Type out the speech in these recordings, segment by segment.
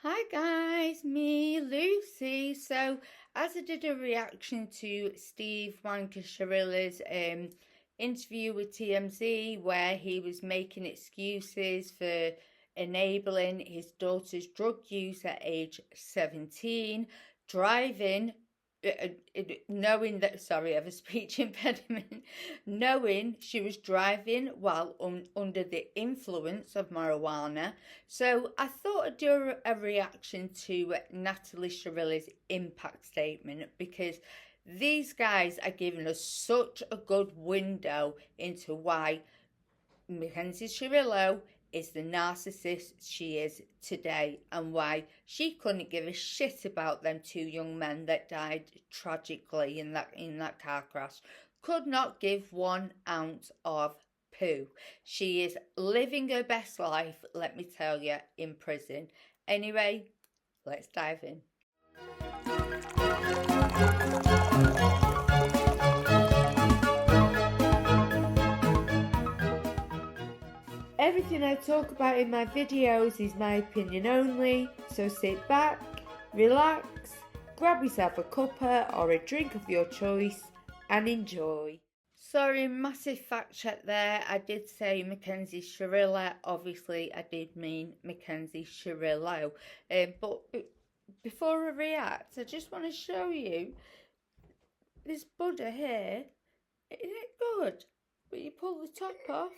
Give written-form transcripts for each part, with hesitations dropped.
Hi guys, me Lucy. So as I did a reaction to Steve Wanker Shirilla's interview with TMZ where he was making excuses for enabling his daughter's drug use at age 17, driving knowing that, sorry, I have a speech impediment, knowing she was driving while under the influence of marijuana. So I thought I'd do a reaction to Natalie Shirilla's impact statement because these guys are giving us such a good window into why Mackenzie Shirilla is the narcissist she is today and why she couldn't give a shit about them two young men that died tragically in that car crash. Could not give 1 ounce of poo. She is living her best life, let me tell you, in prison. Anyway, let's dive in. Everything I talk about in my videos is my opinion only, so sit back, relax, grab yourself a cuppa or a drink of your choice and enjoy. Sorry, massive fact check there. I did say Mackenzie Shirilla. Obviously, I did mean Mackenzie Shirilla. But before I react, I just want to show you this Buddha here. Isn't it good? But you pull the top off.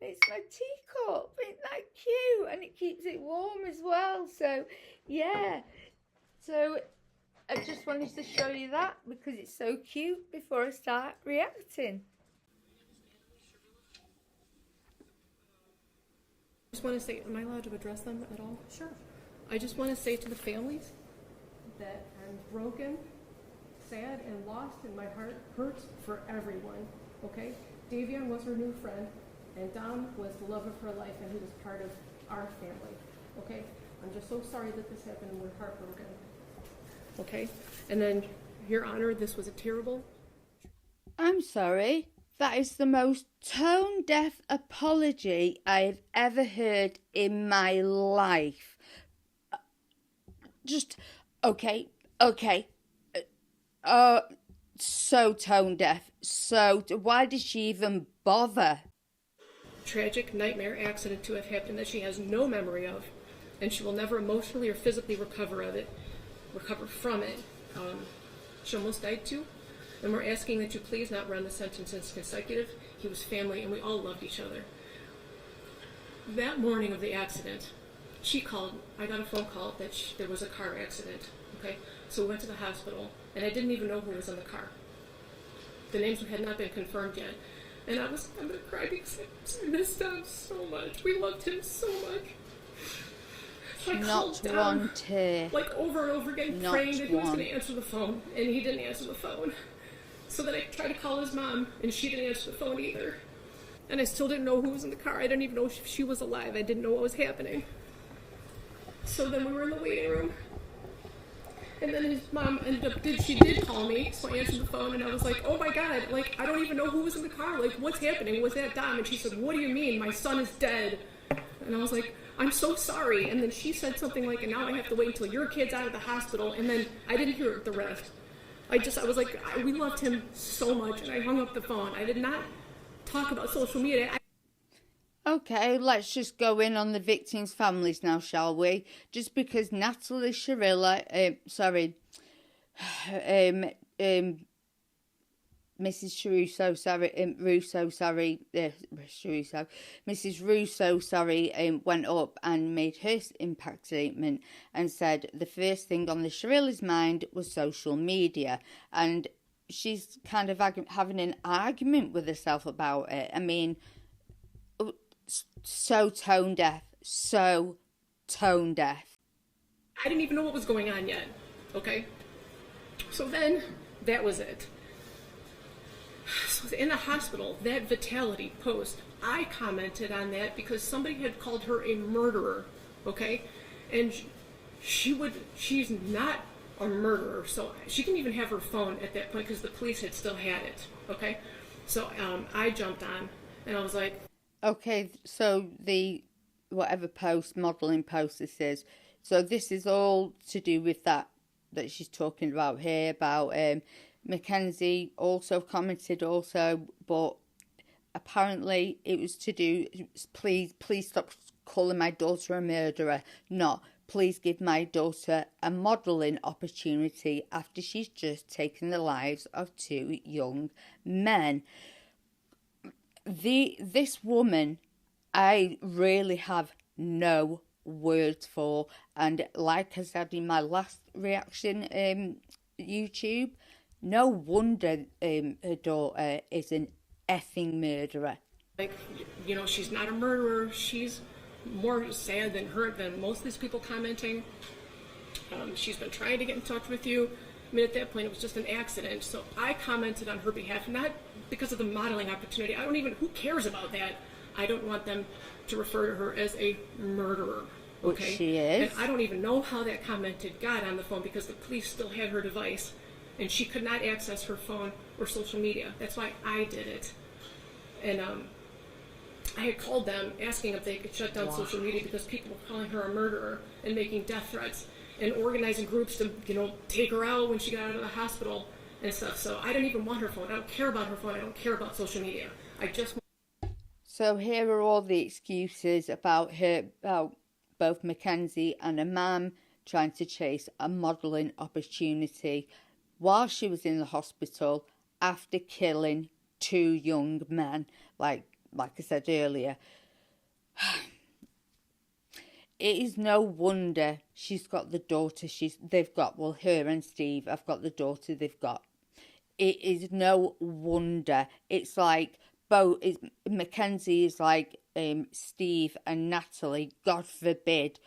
It's my teacup. Isn't that cute? And it keeps it warm as well. So, yeah. So, I just wanted to show you that because it's so cute before I start reacting. I just want to say, am I allowed to address them at all? Sure. I just want to say to the families that I'm broken, sad, and lost, and my heart hurts for everyone, okay? Davion was her new friend, and Dom was the love of her life, and he was part of our family, okay? I'm just so sorry that this happened, and we're heartbroken, okay? And then, Your Honor, this was a terrible... I'm sorry. That is the most tone-deaf apology I've ever heard in my life. Just, okay. So tone-deaf. So, why did she even bother? Tragic nightmare accident to have happened that she has no memory of, and she will never emotionally or physically recover from it. She almost died too, and we're asking that you please not run the sentence as consecutive. He was family, and we all loved each other. That morning of the accident, she called. I got a phone call that there was a car accident. Okay, so we went to the hospital, and I didn't even know who was in the car. The names had not been confirmed yet. And I'm gonna cry because I missed Dom so much. We loved him so much. So Not one tear. Like over and over again, praying that he was gonna answer the phone, and he didn't answer the phone. So then I tried to call his mom, and she didn't answer the phone either. And I still didn't know who was in the car. I didn't even know if she was alive. I didn't know what was happening. So then we were in the waiting room. And then his mom she did call me, so I answered the phone, and I was like, oh my God, like, I don't even know who was in the car, like, what's happening, was that Dom? And she said, what do you mean, my son is dead? And I was like, I'm so sorry. And then she said something like, and now I have to wait until your kid's out of the hospital, and then I didn't hear the rest. I was like, we loved him so much, and I hung up the phone. I did not talk about social media. Okay, let's just go in on the victims' families now, shall we? Just because Natalie Shirilla, Mrs. Russo, Mrs. Russo, went up and made her impact statement and said the first thing on the Shirilla's mind was social media, and she's kind of having an argument with herself about it. I mean, so tone deaf. I didn't even know what was going on yet, okay? So then, that was it. So in the hospital, that Vitality post, I commented on that because somebody had called her a murderer, okay? And she's not a murderer, so she didn't even have her phone at that point because the police had still had it, okay? So I jumped on, and I was like... Okay, so the whatever modelling post this is, So this is all to do with that she's talking about here, about Mackenzie also commented also, but apparently it was to do, please stop calling my daughter a murderer, not please give my daughter a modelling opportunity after she's just taken the lives of 2 young men. This woman, I really have no words for, and like I said in my last reaction YouTube, no wonder her daughter is an effing murderer. Like, you know, she's not a murderer. She's more sad than hurt than most of these people commenting. She's been trying to get in touch with you. I mean, at that point, it was just an accident. So I commented on her behalf, not because of the modeling opportunity. I don't even, who cares about that? I don't want them to refer to her as a murderer. Okay? Which she is. And I don't even know how that commented got on the phone because the police still had her device and she could not access her phone or social media. That's why I did it. And I had called them asking if they could shut down social media because people were calling her a murderer and making death threats and organizing groups to, you know, take her out when she got out of the hospital and stuff. So I don't even want her phone. I don't care about her phone. I don't care about social media. I just... So here are all the excuses about her, about both Mackenzie and her mum trying to chase a modelling opportunity while she was in the hospital after killing 2 young men, like I said earlier. It is no wonder she's got the daughter they've got. Well, her and Steve have got the daughter they've got. It is no wonder. It's like Mackenzie is like Steve and Natalie, God forbid,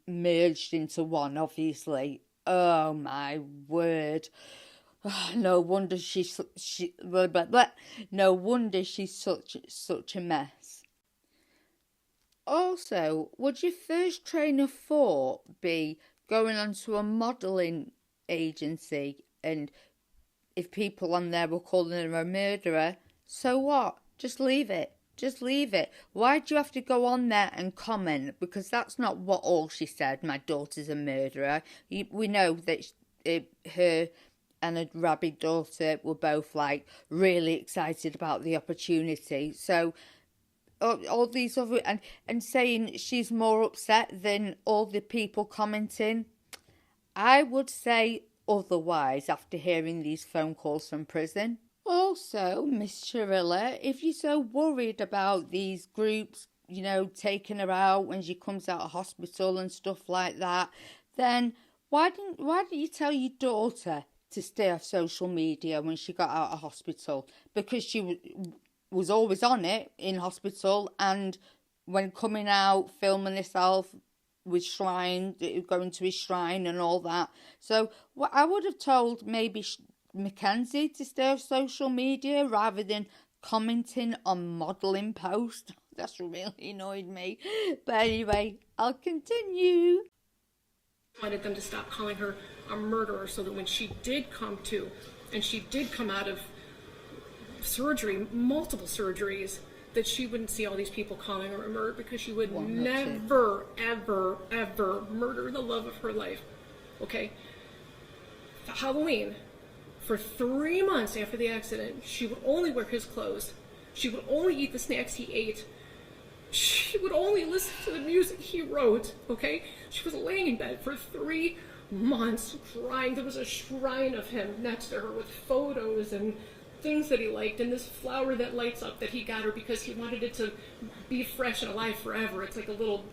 merged into one, obviously. Oh my word. No wonder no wonder she's such a mess. Also, would your first train of thought be going onto a modelling agency, and if people on there were calling her a murderer, so what? Just leave it. Just leave it. Why do you have to go on there and comment? Because that's not what all she said. My daughter's a murderer. We know that her and her rabid daughter were both like really excited about the opportunity. So all these other and saying she's more upset than all the people commenting, I would say otherwise after hearing these phone calls from prison. Also, Miss Shirilla, if you're so worried about these groups, you know, taking her out when she comes out of hospital and stuff like that, then why didn't you tell your daughter to stay off social media when she got out of hospital? Because she was always on it in hospital, and when coming out, filming herself with shrine, going to his shrine and all that. So I would have told maybe Mackenzie to stay off social media rather than commenting on modelling posts. That's really annoyed me. But anyway, I'll continue. I wanted them to stop calling her a murderer so that when she did come to, and she did come out of surgery, multiple surgeries, that she wouldn't see all these people calling her a murderer, because she would never, ever, ever murder the love of her life. Okay? Halloween, for 3 months after the accident, she would only wear his clothes. She would only eat the snacks he ate. She would only listen to the music he wrote, okay? She was laying in bed for 3 months crying. There was a shrine of him next to her with photos and things that he liked, and this flower that lights up that he got her because he wanted it to be fresh and alive forever. It's like a little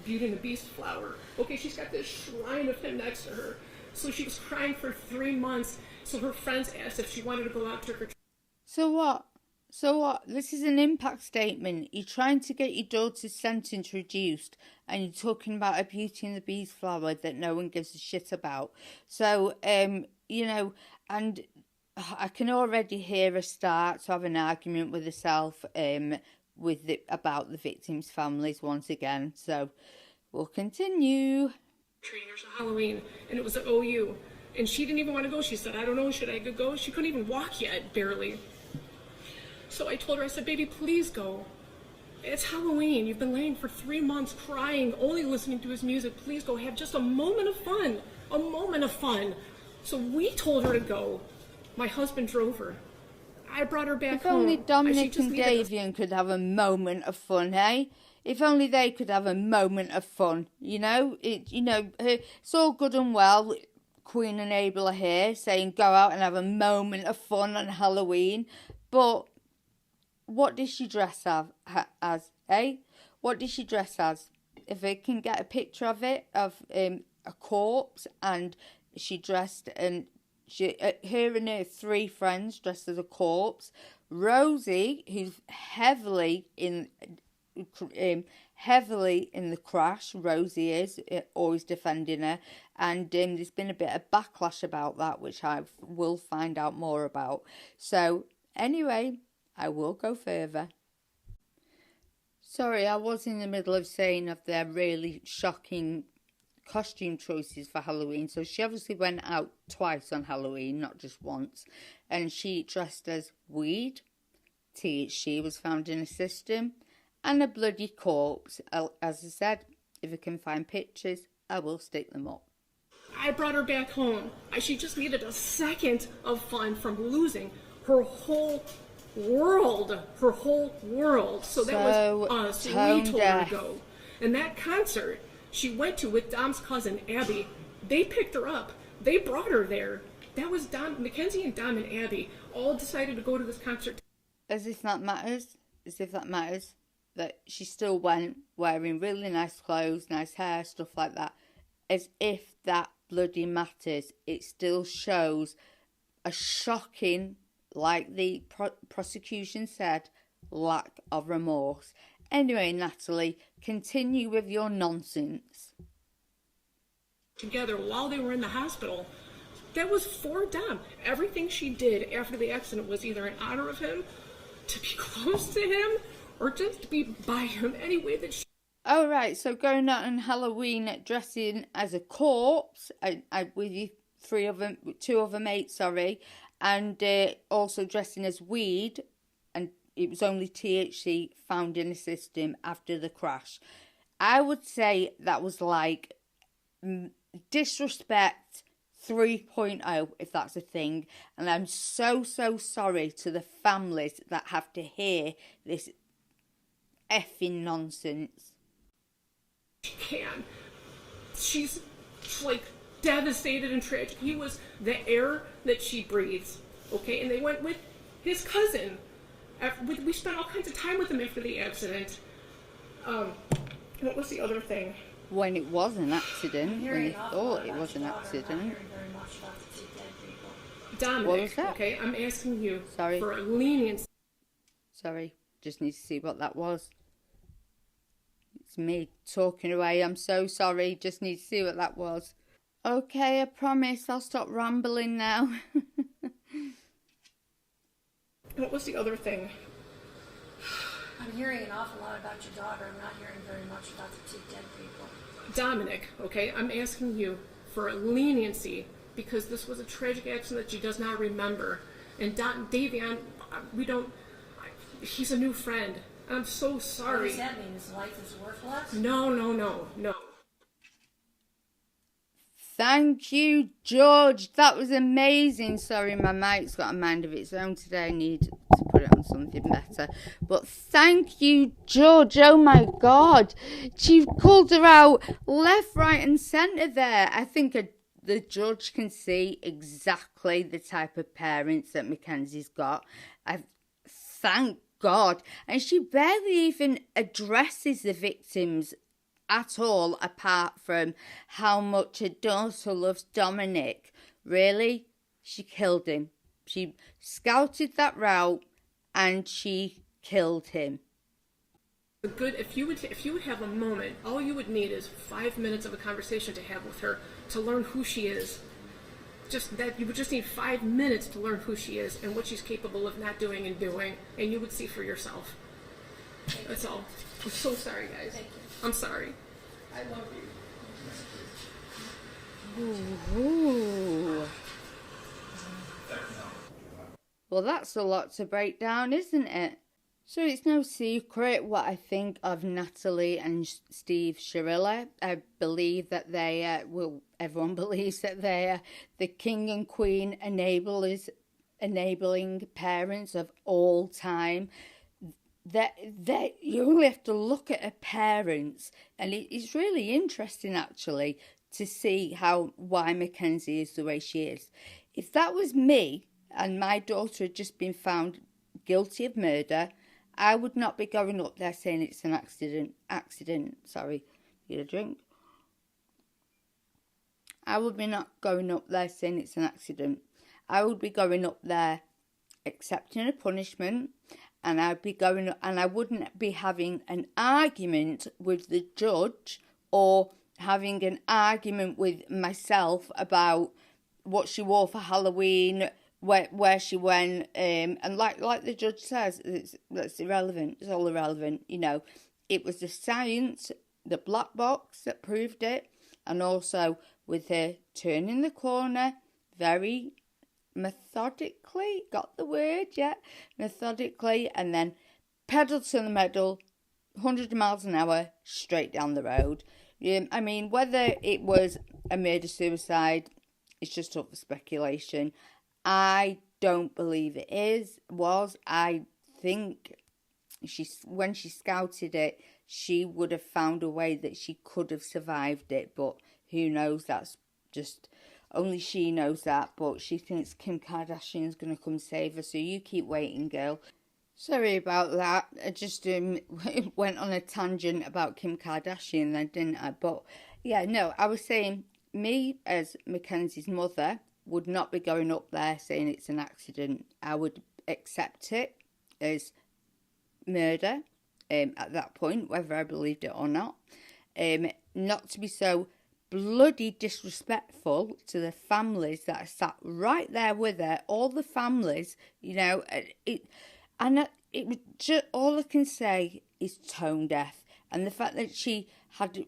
Beauty and the Beast flower. Okay, she's got this shrine of him next to her. So she was crying for 3 months. So her friends asked if she wanted to go out trick-or-treating. So what? So what? This is an impact statement. You're trying to get your daughter's sentence reduced, and you're talking about a Beauty and the Beast flower that no one gives a shit about. So, you know, and I can already hear her start to have an argument with herself about the victims' families once again. So we'll continue. Trainers on Halloween, and it was at OU. And she didn't even want to go. She said, I don't know, should I go? She couldn't even walk yet, barely. So I told her, I said, baby, please go. It's Halloween. You've been laying for 3 months crying, only listening to his music. Please go have just a moment of fun. A moment of fun. So we told her to go. My husband drove her. I brought her back home. If only Dominic and Davian could have a moment of fun, eh? If only they could have a moment of fun, you know? It's all good and well. Queen and Abel are here saying go out and have a moment of fun on Halloween. But what did she dress as, eh? What did she dress as? If I can get a picture of it, of a corpse, and she dressed, and her and her 3 friends dressed as a corpse. Rosie, who's heavily in the crash, Rosie is always defending her, and there's been a bit of backlash about that, which I will find out more about. So anyway, I will go further. Sorry, I was in the middle of saying of their really shocking costume choices for Halloween. So she obviously went out twice on Halloween, not just once, and she dressed as weed. THC was found in a system, and a bloody corpse. As I said, if I can find pictures, I will stick them up. I brought her back home. She just needed a second of fun from losing her whole world. So that was us. We told her to go. And that concert she went to with Dom's cousin, Abby, they picked her up. They brought her there. That was Dom, Mackenzie and Dom and Abby all decided to go to this concert. As if that matters. That she still went wearing really nice clothes, nice hair, stuff like that. As if that bloody matters. It still shows a shocking, like the prosecution said, lack of remorse. Anyway, Natalie, continue with your nonsense. Together while they were in the hospital. That was for Dom. Everything she did after the accident was either in honor of him, to be close to him, or just to be by him any way that she... Oh, right, so going out on Halloween dressing as a corpse, with you 2 other mates, and also dressing as weed, and it was only THC found in the system after the crash. I would say that was like disrespect 3.0, if that's a thing. And I'm so sorry to the families that have to hear this effing nonsense. She's like devastated and tragic. He was the air that she breathes, okay? And they went with his cousin. We spent all kinds of time with him after the accident. What was the other thing? When it was an accident, when they thought it was an accident. Dominic, what was that? Okay, I'm asking you Sorry. for a leniency. Sorry, just need to see what that was. It's me talking away. I'm so sorry. Just need to see what that was. Okay, I promise I'll stop rambling now. What was the other thing? I'm hearing an awful lot about your daughter. I'm not hearing very much about the 2 dead people. Dominic, okay, I'm asking you for leniency because this was a tragic accident that she does not remember. And Davian, he's a new friend. I'm so sorry. What does that mean? His life is worthless? No. Thank you, George. That was amazing. Sorry, my mic's got a mind of its own today. I need to put it on something better. But thank you, George. Oh, my God. She called her out left, right and centre there. I think the judge can see exactly the type of parents that Mackenzie's got. Thank God. And she barely even addresses the victims at all, apart from how much her daughter loves Dominic. Really? She killed him. She scouted that route and she killed him. If you would have a moment, all you would need is 5 minutes of a conversation to have with her to learn who she is. Just that, you would just need 5 minutes to learn who she is and what she's capable of not doing and doing, and you would see for yourself. That's all. I'm so sorry, guys. Thank you. I'm sorry. I love you. Ooh. Well, that's a lot to break down, isn't it? So it's no secret what I think of Natalie and Steve Shirilla. I believe that they everyone believes that they are the king and queen enabling parents of all time. That you only have to look at her parents, and it's really interesting actually to see why Mackenzie is the way she is. If that was me and my daughter had just been found guilty of murder, I would not be going up there saying it's an accident. Sorry, get a drink. I would be not going up there saying it's an accident. I would be going up there accepting a punishment, and I wouldn't be having an argument with the judge or having an argument with myself about what she wore for Halloween, where she went, and like the judge says, that's irrelevant. It's all irrelevant. You know, it was the science, the black box that proved it, and also with her turning the corner very methodically, got the word yet? Methodically, and then pedal to the metal, 100 miles an hour, straight down the road. I mean, whether it was a murder-suicide, it's just up for speculation. I don't believe it was. I think when she scouted it, she would have found a way that she could have survived it, but who knows? That's just only she knows that. But she thinks Kim Kardashian's going to come save her, so you keep waiting, girl. Sorry about that. I just went on a tangent about Kim Kardashian then, didn't I? But yeah, no, I was saying me as Mackenzie's mother would not be going up there saying it's an accident. I would accept it as murder at that point, whether I believed it or not. Not to be so bloody disrespectful to the families that are sat right there with her, all the families, you know, all I can say is tone deaf. And the fact that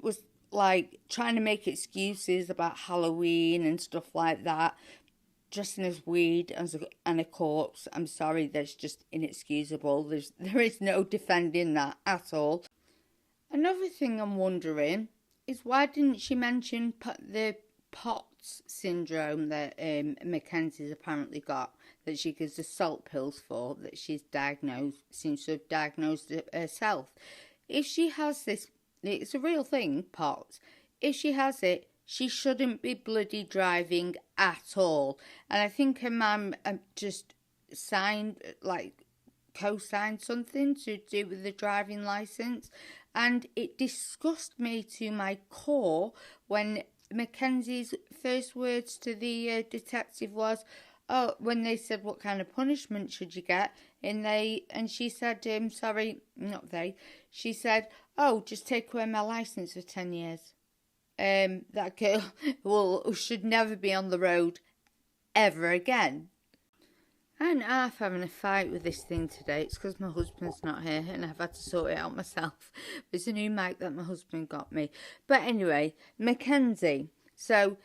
was like trying to make excuses about Halloween and stuff like that, dressing as weed and a corpse. I'm sorry, that's just inexcusable. There is no defending that at all. Another thing I'm wondering is why didn't she mention the POTS syndrome that Mackenzie's apparently got, that she gives the salt pills for, that seems to have diagnosed it herself. If she has this, it's a real thing, POTS. If she has it, she shouldn't be bloody driving at all. And I think her mum just co-signed something to do with the driving licence. And it disgusted me to my core when Mackenzie's first words to the detective was, when they said, what kind of punishment should you get? And she said, she said, just take away my licence for 10 years. That girl should never be on the road ever again. I'm half having a fight with this thing today. It's because my husband's not here and I've had to sort it out myself. It's a new mic that my husband got me. But anyway, Mackenzie. So,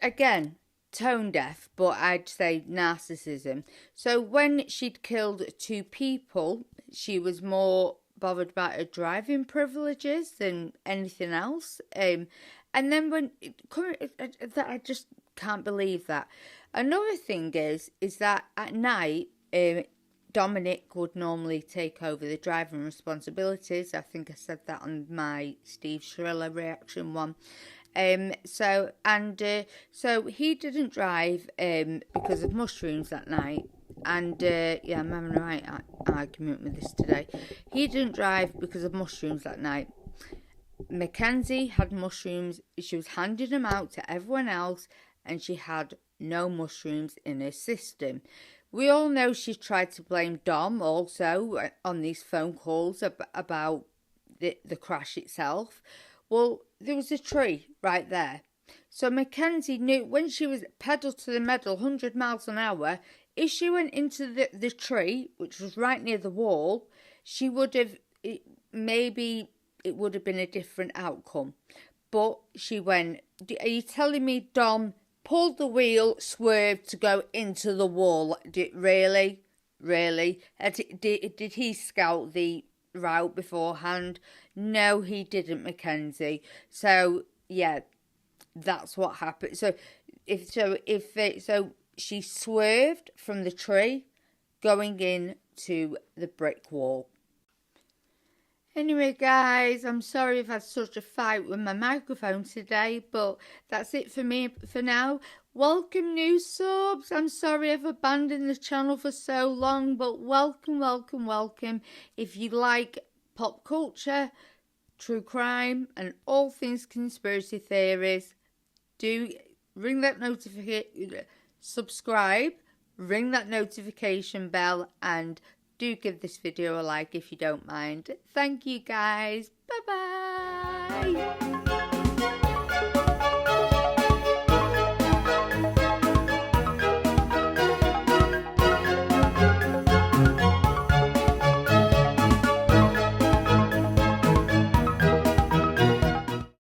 again, tone deaf, but I'd say narcissism. So when she'd killed 2 people, she was more bothered about her driving privileges than anything else. And then I just can't believe that. Another thing is that at night, Dominic would normally take over the driving responsibilities. I think I said that on my Steve Shirilla reaction one. So he didn't drive because of mushrooms that night. And I'm having a right argument with this today. He didn't drive because of mushrooms that night. Mackenzie had mushrooms. She was handing them out to everyone else, and she had no mushrooms in her system. We all know she tried to blame Dom also on these phone calls about the crash itself. Well, there was a tree right there. So Mackenzie knew when she was pedal to the metal, 100 miles an hour, if she went into the tree, which was right near the wall, she would have, maybe it would have been a different outcome. But she went, are you telling me Dom pulled the wheel, swerved to go into the wall? Really? really. Did he scout the route beforehand? No, he didn't, Mackenzie. So yeah, that's what happened. So she swerved from the tree going in to the brick wall. Anyway, guys, I'm sorry I've had such a fight with my microphone today, but that's it for me for now. Welcome new subs. I'm sorry I've abandoned the channel for so long, but welcome, welcome, welcome. If you like pop culture, true crime, and all things conspiracy theories, do ring that notification, subscribe, ring that notification bell, and do give this video a like if you don't mind. Thank you, guys. Bye-bye.